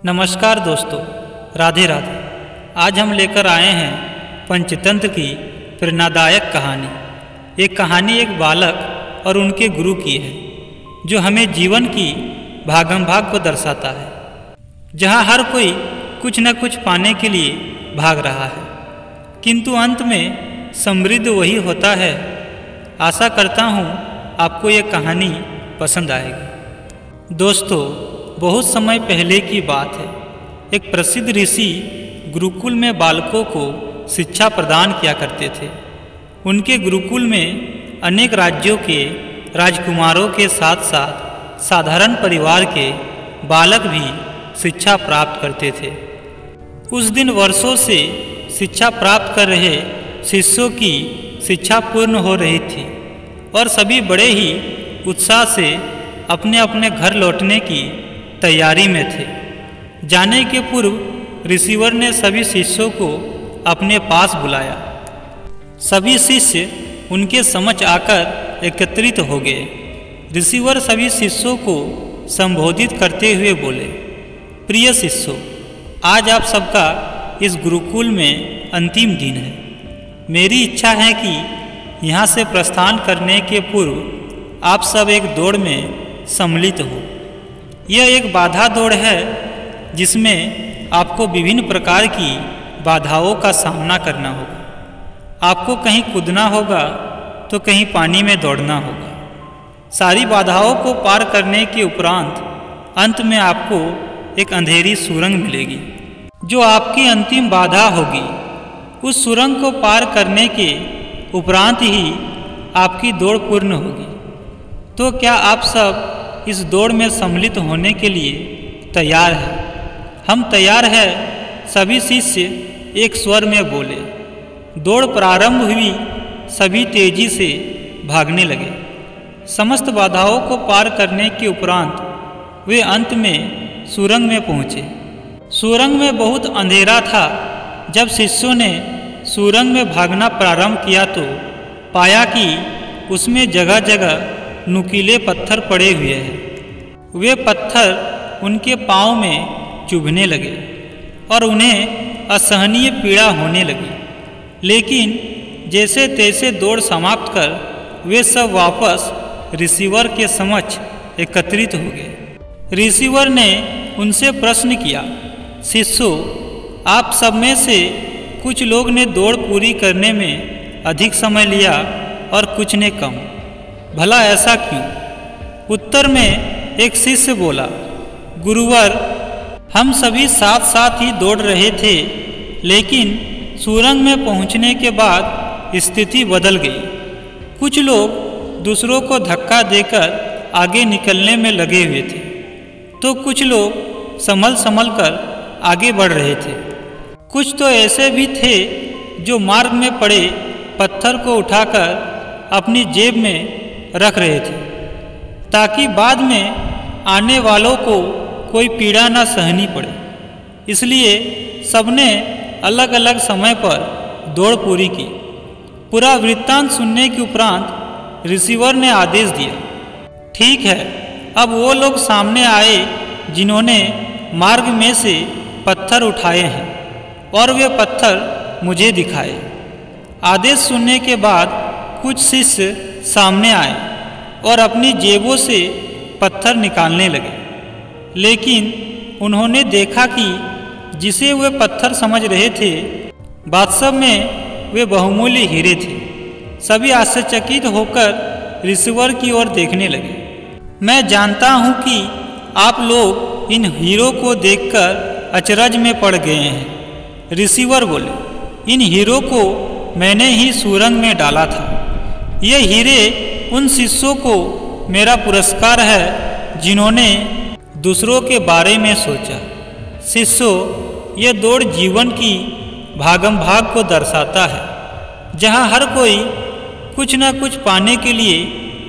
नमस्कार दोस्तों, राधे राधे। आज हम लेकर आए हैं पंचतंत्र की प्रेरणादायक कहानी। ये कहानी एक बालक और उनके गुरु की है, जो हमें जीवन की भागम भाग को दर्शाता है, जहाँ हर कोई कुछ न कुछ पाने के लिए भाग रहा है, किंतु अंत में समृद्ध वही होता है। आशा करता हूँ आपको ये कहानी पसंद आएगी। दोस्तों, बहुत समय पहले की बात है। एक प्रसिद्ध ऋषि गुरुकुल में बालकों को शिक्षा प्रदान किया करते थे। उनके गुरुकुल में अनेक राज्यों के राजकुमारों के साथ साथ साधारण परिवार के बालक भी शिक्षा प्राप्त करते थे। उस दिन वर्षों से शिक्षा प्राप्त कर रहे शिष्यों की शिक्षा पूर्ण हो रही थी और सभी बड़े ही उत्साह से अपने अपने घर लौटने की तैयारी में थे। जाने के पूर्व रिसीवर ने सभी शिष्यों को अपने पास बुलाया। सभी शिष्य उनके समक्ष आकर एकत्रित हो गए। रिसीवर सभी शिष्यों को संबोधित करते हुए बोले, प्रिय शिष्यों, आज आप सबका इस गुरुकुल में अंतिम दिन है। मेरी इच्छा है कि यहाँ से प्रस्थान करने के पूर्व आप सब एक दौड़ में सम्मिलित हो। यह एक बाधा दौड़ है, जिसमें आपको विभिन्न प्रकार की बाधाओं का सामना करना होगा। आपको कहीं कूदना होगा तो कहीं पानी में दौड़ना होगा। सारी बाधाओं को पार करने के उपरांत अंत में आपको एक अंधेरी सुरंग मिलेगी, जो आपकी अंतिम बाधा होगी। उस सुरंग को पार करने के उपरांत ही आपकी दौड़ पूर्ण होगी। तो क्या आप सब इस दौड़ में सम्मिलित होने के लिए तैयार हैं? हम तैयार हैं, सभी शिष्य एक स्वर में बोले। दौड़ प्रारंभ हुई। सभी तेजी से भागने लगे। समस्त बाधाओं को पार करने के उपरांत वे अंत में सुरंग में पहुँचे। सुरंग में बहुत अंधेरा था। जब शिष्यों ने सुरंग में भागना प्रारंभ किया तो पाया कि उसमें जगह जगह नुकीले पत्थर पड़े हुए हैं। वे पत्थर उनके पाँव में चुभने लगे और उन्हें असहनीय पीड़ा होने लगी। लेकिन जैसे तैसे दौड़ समाप्त कर वे सब वापस रिसीवर के समक्ष एकत्रित हो गए। रिसीवर ने उनसे प्रश्न किया, शिष्यों, आप सब में से कुछ लोग ने दौड़ पूरी करने में अधिक समय लिया और कुछ ने कम। भला ऐसा क्यों? उत्तर में एक शिष्य बोला, गुरुवर, हम सभी साथ साथ ही दौड़ रहे थे, लेकिन सुरंग में पहुंचने के बाद स्थिति बदल गई। कुछ लोग दूसरों को धक्का देकर आगे निकलने में लगे हुए थे, तो कुछ लोग संभल संभल कर आगे बढ़ रहे थे। कुछ तो ऐसे भी थे जो मार्ग में पड़े पत्थर को उठाकर अपनी जेब में रख रहे थे, ताकि बाद में आने वालों को कोई पीड़ा न सहनी पड़े। इसलिए सबने अलग अलग समय पर दौड़ पूरी की। पूरा वृत्तांत सुनने के उपरांत रिसीवर ने आदेश दिया, ठीक है, अब वो लोग सामने आए जिन्होंने मार्ग में से पत्थर उठाए हैं, और वे पत्थर मुझे दिखाए। आदेश सुनने के बाद कुछ शिष्य सामने आए और अपनी जेबों से पत्थर निकालने लगे। लेकिन उन्होंने देखा कि जिसे वे पत्थर समझ रहे थे, वास्तव में वे बहुमूल्य हीरे थे। सभी आश्चर्यचकित होकर रिसीवर की ओर देखने लगे। मैं जानता हूँ कि आप लोग इन हीरों को देखकर अचरज में पड़ गए हैं। रिसीवर बोले, इन हीरों को मैंने ही सुरंग में डाला था। ये हीरे उन शिष्यों को मेरा पुरस्कार है जिन्होंने दूसरों के बारे में सोचा। शिष्यों, ये दौड़ जीवन की भागम भाग को दर्शाता है, जहाँ हर कोई कुछ न कुछ पाने के लिए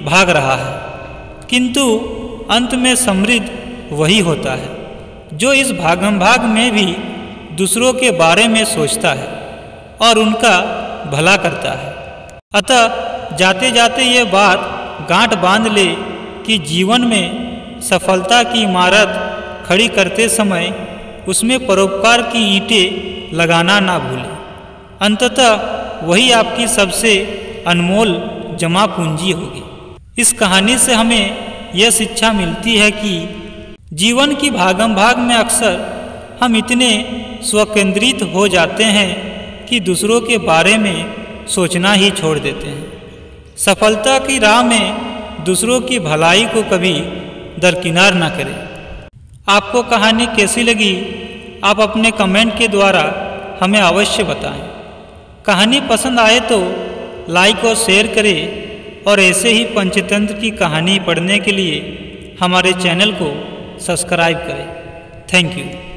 भाग रहा है, किंतु अंत में समृद्ध वही होता है जो इस भागम भाग में भी दूसरों के बारे में सोचता है और उनका भला करता है। अतः जाते जाते ये बात गांठ बांध ले कि जीवन में सफलता की इमारत खड़ी करते समय उसमें परोपकार की ईंटें लगाना ना भूलें। अंततः वही आपकी सबसे अनमोल जमा पूंजी होगी। इस कहानी से हमें यह शिक्षा मिलती है कि जीवन की भागम भाग में अक्सर हम इतने स्वकेंद्रित हो जाते हैं कि दूसरों के बारे में सोचना ही छोड़ देते हैं। सफलता की राह में दूसरों की भलाई को कभी दरकिनार ना करें। आपको कहानी कैसी लगी, आप अपने कमेंट के द्वारा हमें अवश्य बताएं। कहानी पसंद आए तो लाइक और शेयर करें और ऐसे ही पंचतंत्र की कहानी पढ़ने के लिए हमारे चैनल को सब्सक्राइब करें। Thank you.